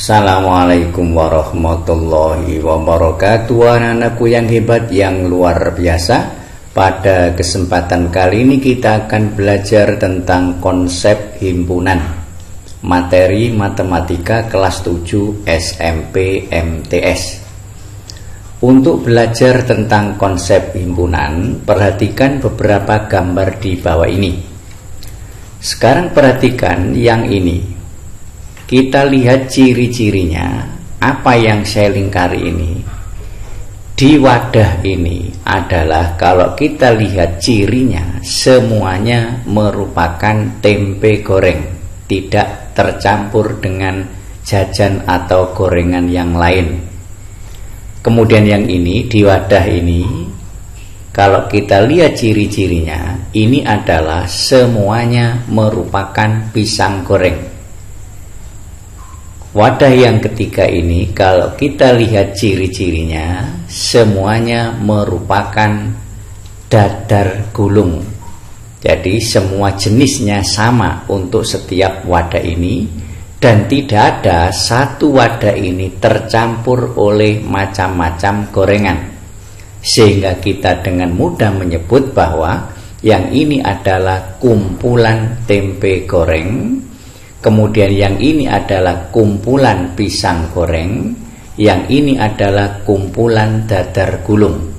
Assalamualaikum warahmatullahi wabarakatuh. Anak-anakku yang hebat, yang luar biasa. Pada kesempatan kali ini kita akan belajar tentang konsep himpunan. Materi matematika kelas 7 SMP MTS. Untuk belajar tentang konsep himpunan, perhatikan beberapa gambar di bawah ini. Sekarang perhatikan yang ini. Kita lihat ciri-cirinya. Apa yang saya lingkari ini di wadah ini adalah, kalau kita lihat cirinya, semuanya merupakan tempe goreng, tidak tercampur dengan jajan atau gorengan yang lain. Kemudian yang ini di wadah ini, kalau kita lihat ciri-cirinya, ini adalah semuanya merupakan pisang goreng. Wadah yang ketiga ini, kalau kita lihat ciri-cirinya, semuanya merupakan dadar gulung. Jadi semua jenisnya sama untuk setiap wadah ini, dan tidak ada satu wadah ini tercampur oleh macam-macam gorengan. Sehingga kita dengan mudah menyebut bahwa yang ini adalah kumpulan tempe goreng. Kemudian yang ini adalah kumpulan pisang goreng, yang ini adalah kumpulan dadar gulung.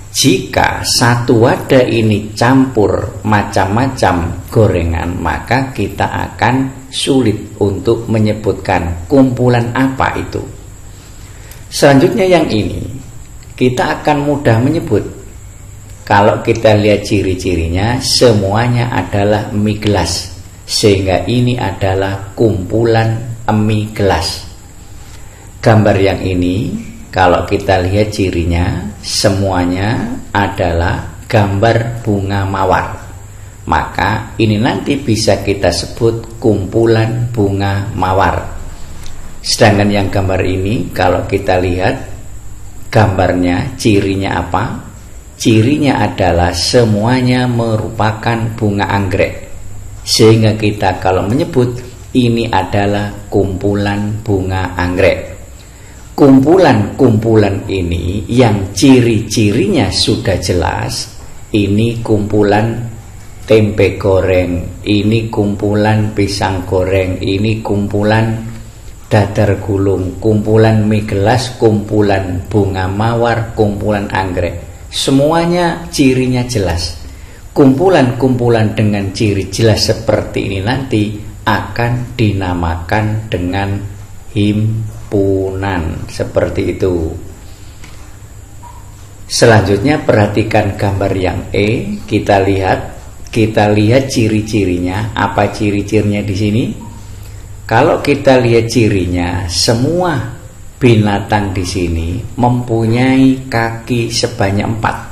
Jika satu wadah ini campur macam-macam gorengan, maka kita akan sulit untuk menyebutkan kumpulan apa itu. Selanjutnya yang ini, kita akan mudah menyebut. Kalau kita lihat ciri-cirinya, semuanya adalah mie gelas. Sehingga ini adalah kumpulan mie gelas. Gambar yang ini, kalau kita lihat cirinya, semuanya adalah gambar bunga mawar. Maka ini nanti bisa kita sebut kumpulan bunga mawar. Sedangkan yang gambar ini, kalau kita lihat gambarnya, cirinya apa? Cirinya adalah semuanya merupakan bunga anggrek. Sehingga kita kalau menyebut ini adalah kumpulan bunga anggrek. Kumpulan-kumpulan ini yang ciri-cirinya sudah jelas. Ini kumpulan tempe goreng, ini kumpulan pisang goreng, ini kumpulan dadar gulung, kumpulan mie gelas, kumpulan bunga mawar, kumpulan anggrek. Semuanya cirinya jelas. Kumpulan-kumpulan dengan ciri jelas seperti ini nanti akan dinamakan dengan himpunan. Seperti itu. Selanjutnya perhatikan gambar yang E. Kita lihat ciri-cirinya. Apa ciri-cirinya di sini? Kalau kita lihat cirinya, semua binatang di sini mempunyai kaki sebanyak 4.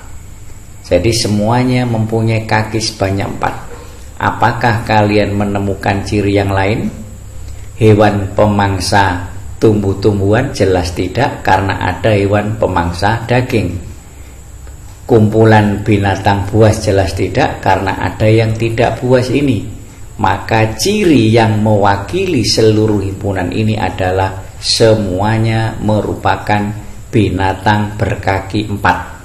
Jadi semuanya mempunyai kaki sebanyak 4. Apakah kalian menemukan ciri yang lain? Hewan pemangsa tumbuh-tumbuhan? Jelas tidak, karena ada hewan pemangsa daging. Kumpulan binatang buas? Jelas tidak, karena ada yang tidak buas ini. Maka ciri yang mewakili seluruh himpunan ini adalah semuanya merupakan binatang berkaki 4.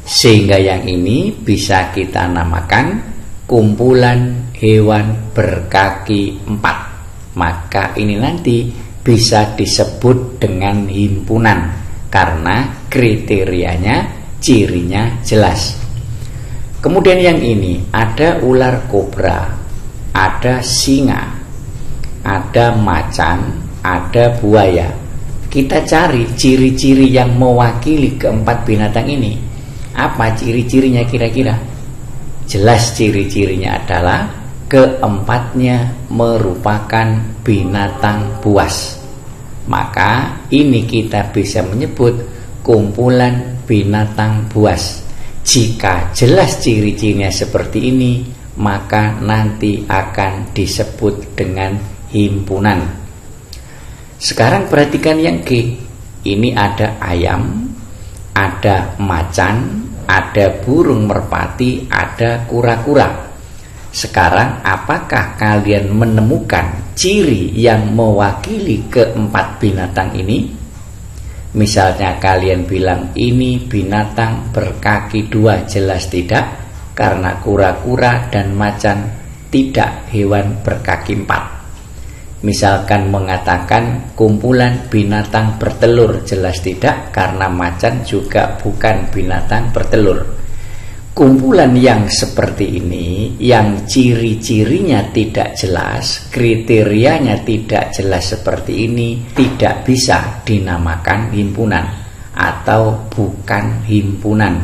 Sehingga yang ini bisa kita namakan kumpulan hewan berkaki 4. Maka ini nanti bisa disebut dengan himpunan, karena kriterianya, cirinya jelas. Kemudian yang ini, ada ular kobra, ada singa, ada macan, ada buaya. Kita cari ciri-ciri yang mewakili keempat binatang ini. Apa ciri-cirinya kira-kira? Jelas ciri-cirinya adalah keempatnya merupakan binatang buas. Maka ini kita bisa menyebut kumpulan binatang buas. Jika jelas ciri-cirinya seperti ini, maka nanti akan disebut dengan himpunan. Sekarang perhatikan yang G. Ini ada ayam, ada macan, ada burung merpati, ada kura-kura. Sekarang apakah kalian menemukan ciri yang mewakili keempat binatang ini. Misalnya kalian bilang ini binatang berkaki dua, jelas tidak, karena kura-kura dan macan tidak hewan berkaki empat. Misalkan mengatakan kumpulan binatang bertelur, jelas tidak, karena macan juga bukan binatang bertelur. Kumpulan yang seperti ini, yang ciri-cirinya tidak jelas, kriterianya tidak jelas seperti ini, tidak bisa dinamakan himpunan atau bukan himpunan.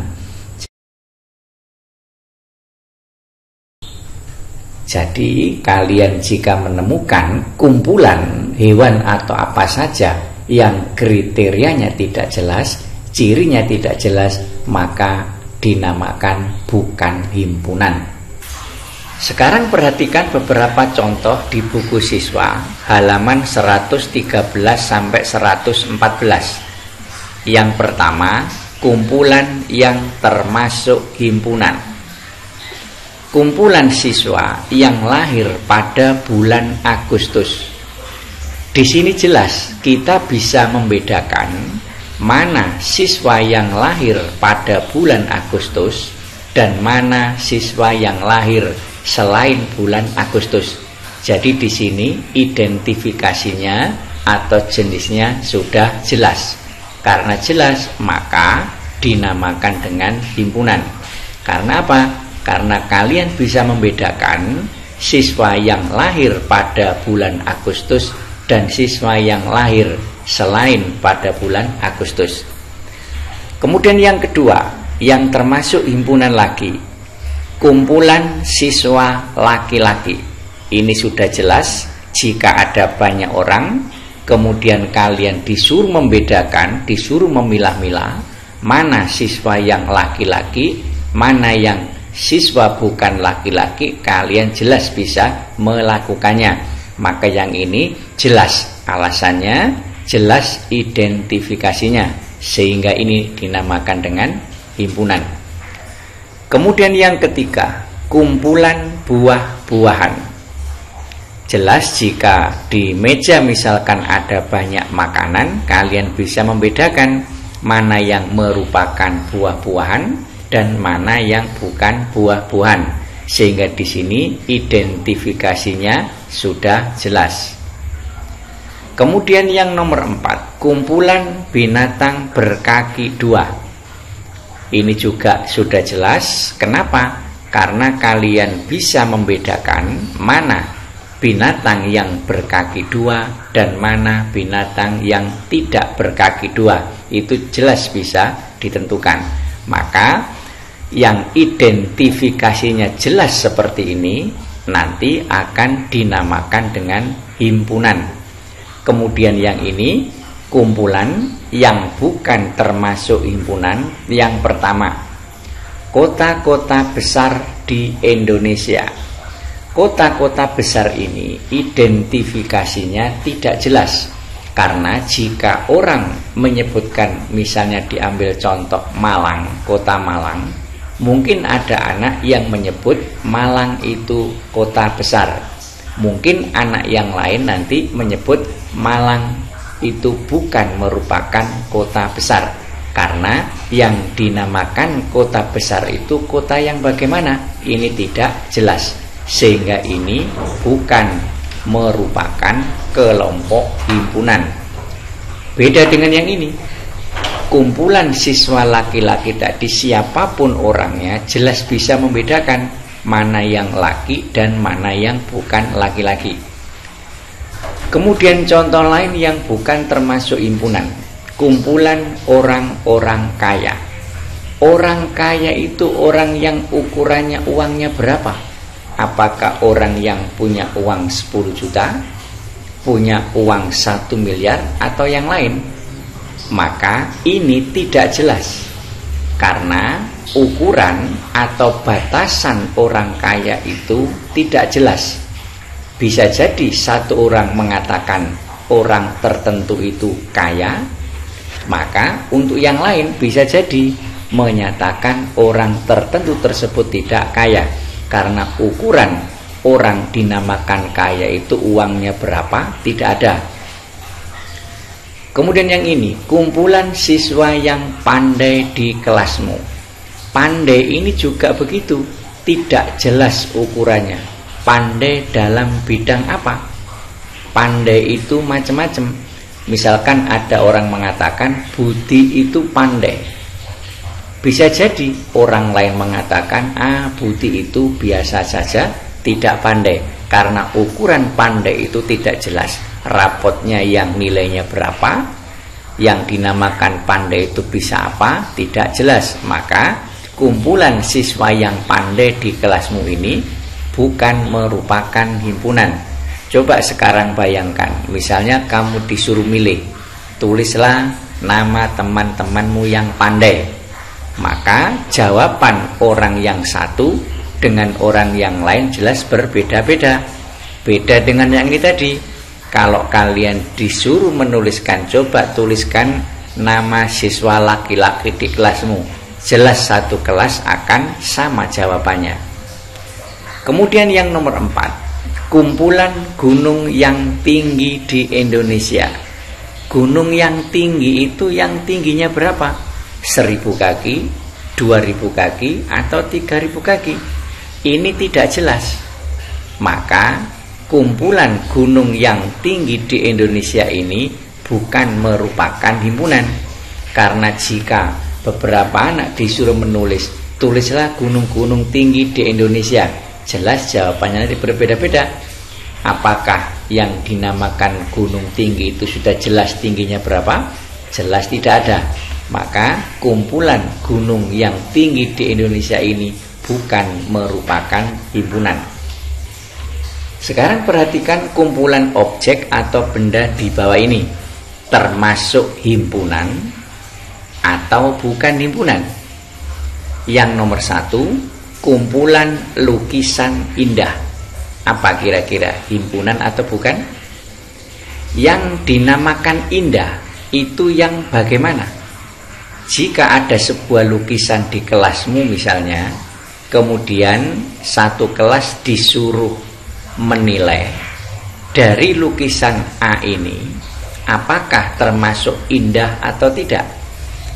Jadi kalian jika menemukan kumpulan hewan atau apa saja yang kriterianya tidak jelas, cirinya tidak jelas, maka dinamakan bukan himpunan. Sekarang perhatikan beberapa contoh di buku siswa halaman 113 sampai 114. Yang pertama, kumpulan yang termasuk himpunan. Kumpulan siswa yang lahir pada bulan Agustus. Di sini jelas kita bisa membedakan mana siswa yang lahir pada bulan Agustus dan mana siswa yang lahir selain bulan Agustus. Jadi di sini identifikasinya atau jenisnya sudah jelas. Karena jelas, maka dinamakan dengan himpunan. Karena apa? Karena kalian bisa membedakan siswa yang lahir pada bulan Agustus dan siswa yang lahir selain pada bulan Agustus. Kemudian yang kedua, yang termasuk himpunan lagi, kumpulan siswa laki-laki. Ini sudah jelas, jika ada banyak orang, kemudian kalian disuruh membedakan, disuruh memilah-milah mana siswa yang laki-laki, mana yang siswa bukan laki-laki, kalian jelas bisa melakukannya. Maka yang ini jelas alasannya, jelas identifikasinya, sehingga ini dinamakan dengan himpunan. Kemudian yang ketiga, kumpulan buah-buahan. Jelas jika di meja misalkan ada banyak makanan, kalian bisa membedakan mana yang merupakan buah-buahan dan mana yang bukan buah-buahan, sehingga di sini identifikasinya sudah jelas. Kemudian yang nomor 4, kumpulan binatang berkaki dua. Ini juga sudah jelas. Kenapa? Karena kalian bisa membedakan mana binatang yang berkaki dua dan mana binatang yang tidak berkaki dua. Itu jelas bisa ditentukan. Maka yang identifikasinya jelas seperti ini nanti akan dinamakan dengan himpunan. Kemudian yang ini kumpulan yang bukan termasuk himpunan. Yang pertama, kota-kota besar di Indonesia. Kota-kota besar ini identifikasinya tidak jelas. Karena jika orang menyebutkan, misalnya diambil contoh Malang, kota Malang, mungkin ada anak yang menyebut Malang itu kota besar. Mungkin anak yang lain nanti menyebut Malang itu bukan merupakan kota besar. Karena yang dinamakan kota besar itu kota yang bagaimana? Ini tidak jelas. Sehingga ini bukan merupakan kelompok himpunan. Beda dengan yang ini. Kumpulan siswa laki-laki tadi, siapapun orangnya, jelas bisa membedakan mana yang laki dan mana yang bukan laki-laki. Kemudian contoh lain yang bukan termasuk himpunan, kumpulan orang-orang kaya. Orang kaya itu orang yang ukurannya uangnya berapa? Apakah orang yang punya uang 10 juta, punya uang 1 miliar, atau yang lain? Maka ini tidak jelas. Karena ukuran atau batasan orang kaya itu tidak jelas. Bisa jadi satu orang mengatakan orang tertentu itu kaya, maka untuk yang lain bisa jadi menyatakan orang tertentu tersebut tidak kaya. Karena ukuran orang dinamakan kaya itu uangnya berapa? Tidak ada. Kemudian yang ini, kumpulan siswa yang pandai di kelasmu. Pandai ini juga begitu, tidak jelas ukurannya. Pandai dalam bidang apa? Pandai itu macam-macam. Misalkan ada orang mengatakan Budi itu pandai. Bisa jadi orang lain mengatakan Budi itu biasa saja, tidak pandai. Karena ukuran pandai itu tidak jelas. Rapotnya yang nilainya berapa, yang dinamakan pandai itu bisa apa, tidak jelas. Maka kumpulan siswa yang pandai di kelasmu ini bukan merupakan himpunan. Coba sekarang bayangkan, misalnya kamu disuruh milih, tulislah nama teman-temanmu yang pandai. Maka jawaban orang yang satu dengan orang yang lain jelas berbeda-beda. Beda dengan yang ini tadi. Kalau kalian disuruh menuliskan, coba tuliskan nama siswa laki-laki di kelasmu. Jelas satu kelas akan sama jawabannya. Kemudian yang nomor 4, kumpulan gunung yang tinggi di Indonesia. Gunung yang tinggi itu yang tingginya berapa? 1000 kaki, 2000 kaki, atau 3000 kaki? Ini tidak jelas. Maka kumpulan gunung yang tinggi di Indonesia ini bukan merupakan himpunan. Karena jika beberapa anak disuruh menulis, tulislah gunung-gunung tinggi di Indonesia, jelas jawabannya nanti berbeda-beda. Apakah yang dinamakan gunung tinggi itu sudah jelas tingginya berapa? Jelas tidak ada. Maka kumpulan gunung yang tinggi di Indonesia ini bukan merupakan himpunan. Sekarang perhatikan kumpulan objek atau benda di bawah ini, termasuk himpunan atau bukan himpunan. Yang nomor 1, kumpulan lukisan indah. Apa kira-kira, himpunan atau bukan? Yang dinamakan indah itu yang bagaimana? Jika ada sebuah lukisan di kelasmu misalnya, kemudian satu kelas disuruh menilai dari lukisan A ini apakah termasuk indah atau tidak,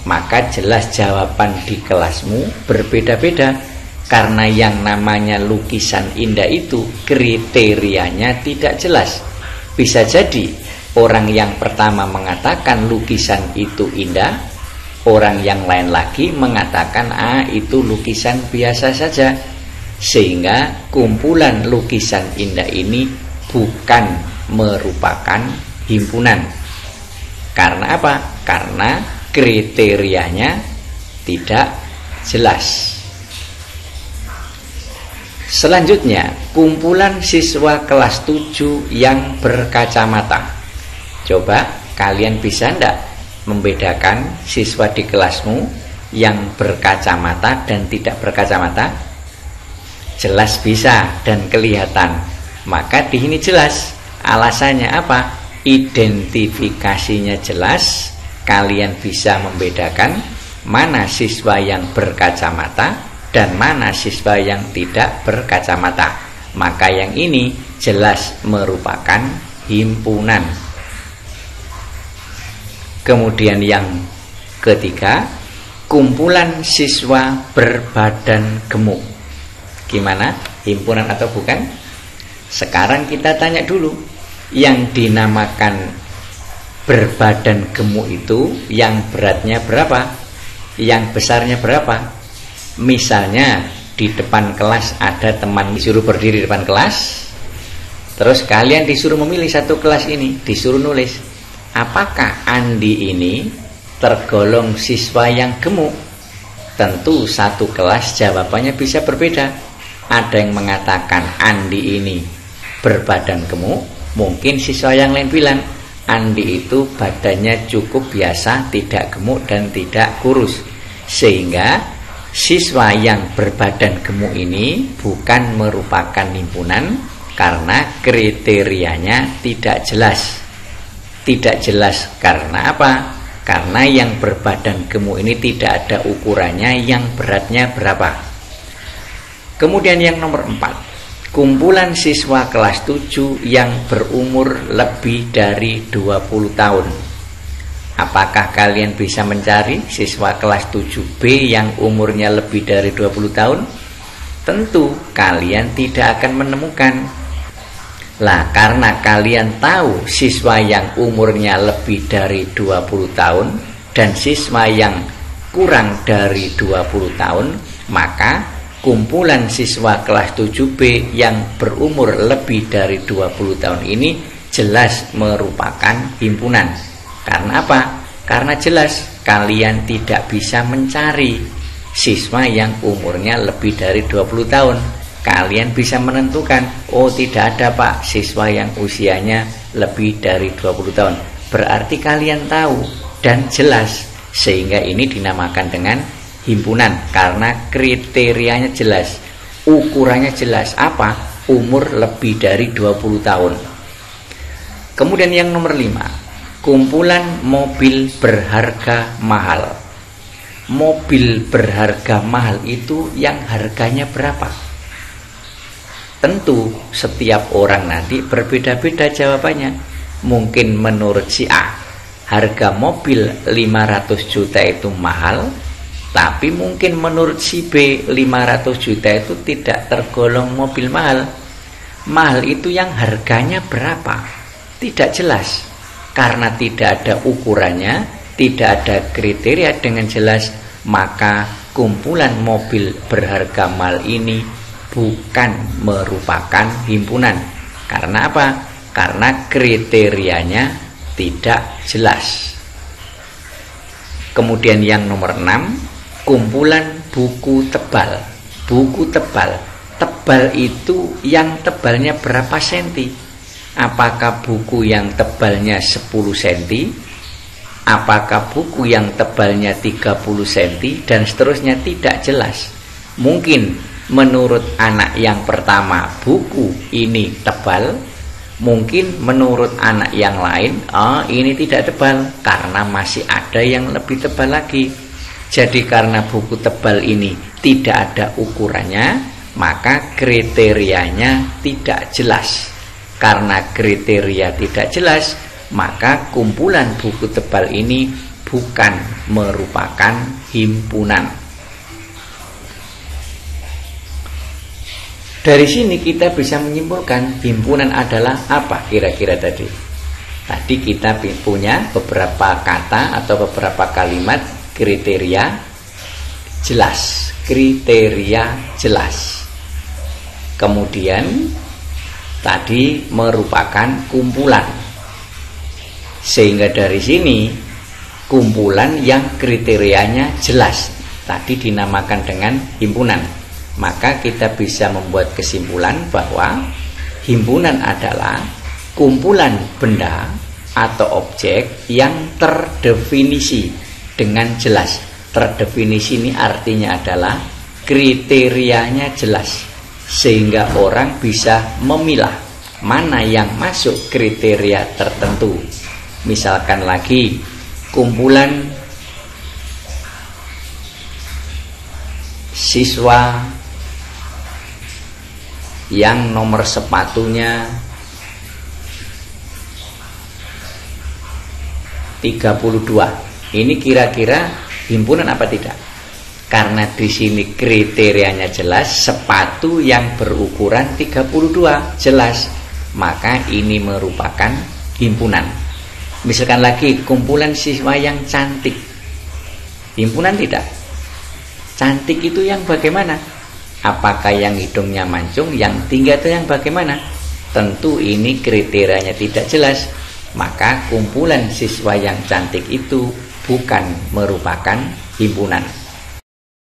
maka jelas jawaban di kelasmu berbeda-beda. Karena yang namanya lukisan indah itu kriterianya tidak jelas. Bisa jadi orang yang pertama mengatakan lukisan itu indah, orang yang lain lagi mengatakan itu lukisan biasa saja. Sehingga kumpulan lukisan indah ini bukan merupakan himpunan. Karena apa? Karena kriterianya tidak jelas. Selanjutnya, kumpulan siswa kelas 7 yang berkacamata. Coba kalian bisa enggak membedakan siswa di kelasmu yang berkacamata dan tidak berkacamata? Jelas bisa dan kelihatan. Maka di sini jelas. Alasannya apa? Identifikasinya jelas. Kalian bisa membedakan mana siswa yang berkacamata dan mana siswa yang tidak berkacamata. Maka yang ini jelas merupakan himpunan. Kemudian yang ketiga, kumpulan siswa berbadan gemuk. Gimana? Himpunan atau bukan? Sekarang kita tanya dulu, yang dinamakan berbadan gemuk itu yang beratnya berapa? Yang besarnya berapa? Misalnya di depan kelas ada teman disuruh berdiri di depan kelas, terus kalian disuruh memilih satu kelas ini, disuruh nulis, apakah Andi ini tergolong siswa yang gemuk? Tentu satu kelas jawabannya bisa berbeda. Ada yang mengatakan Andi ini berbadan gemuk, mungkin siswa yang lain bilang Andi itu badannya cukup biasa, tidak gemuk dan tidak kurus. Sehingga siswa yang berbadan gemuk ini bukan merupakan himpunan karena kriterianya tidak jelas. Tidak jelas karena apa? Karena yang berbadan gemuk ini tidak ada ukurannya yang beratnya berapa. Kemudian yang nomor 4, kumpulan siswa kelas 7 yang berumur lebih dari 20 tahun. Apakah kalian bisa mencari siswa kelas 7B yang umurnya lebih dari 20 tahun? Tentu kalian tidak akan menemukan. Lah, karena kalian tahu siswa yang umurnya lebih dari 20 tahun dan siswa yang kurang dari 20 tahun, maka kumpulan siswa kelas 7B yang berumur lebih dari 20 tahun ini jelas merupakan himpunan. Karena apa? Karena jelas kalian tidak bisa mencari siswa yang umurnya lebih dari 20 tahun. Kalian bisa menentukan, oh tidak ada Pak siswa yang usianya lebih dari 20 tahun. Berarti kalian tahu dan jelas, sehingga ini dinamakan dengan himpunan karena kriterianya jelas, ukurannya jelas. Apa? Umur lebih dari 20 tahun. Kemudian yang nomor 5, kumpulan mobil berharga mahal. Mobil berharga mahal itu yang harganya berapa? Tentu setiap orang nanti berbeda-beda jawabannya. Mungkin menurut si A, harga mobil 500 juta itu mahal, tapi mungkin menurut si B 500 juta itu tidak tergolong mobil mahal. Mahal itu yang harganya berapa? Tidak jelas. Karena tidak ada ukurannya, tidak ada kriteria dengan jelas, maka kumpulan mobil berharga mahal ini bukan merupakan himpunan. Karena apa? Karena kriterianya tidak jelas. Kemudian yang nomor 6, kumpulan buku tebal. Buku tebal. Tebal itu yang tebalnya berapa senti? Apakah buku yang tebalnya 10 cm? Apakah buku yang tebalnya 30 cm? Dan seterusnya tidak jelas. Mungkin menurut anak yang pertama buku ini tebal, mungkin menurut anak yang lain ini tidak tebal karena masih ada yang lebih tebal lagi. Jadi karena buku tebal ini tidak ada ukurannya, maka kriterianya tidak jelas. Karena kriteria tidak jelas, maka kumpulan buku tebal ini bukan merupakan himpunan. Dari sini kita bisa menyimpulkan himpunan adalah apa kira-kira tadi. Tadi kita punya beberapa kata atau beberapa kalimat kriteria jelas. Kriteria jelas. Kemudian tadi merupakan kumpulan, sehingga dari sini kumpulan yang kriterianya jelas tadi dinamakan dengan himpunan. Maka kita bisa membuat kesimpulan bahwa himpunan adalah kumpulan benda atau objek yang terdefinisi dengan jelas. Terdefinisi ini artinya adalah kriterianya jelas, sehingga orang bisa memilah mana yang masuk kriteria tertentu. Misalkan lagi, kumpulan siswa yang nomor sepatunya 32. Ini kira-kira himpunan apa tidak? Karena di sini kriterianya jelas, sepatu yang berukuran 32 jelas, maka ini merupakan himpunan. Misalkan lagi kumpulan siswa yang cantik, himpunan tidak? Cantik itu yang bagaimana? Apakah yang hidungnya mancung, yang tinggi atau yang bagaimana? Tentu ini kriterianya tidak jelas, maka kumpulan siswa yang cantik itu bukan merupakan himpunan.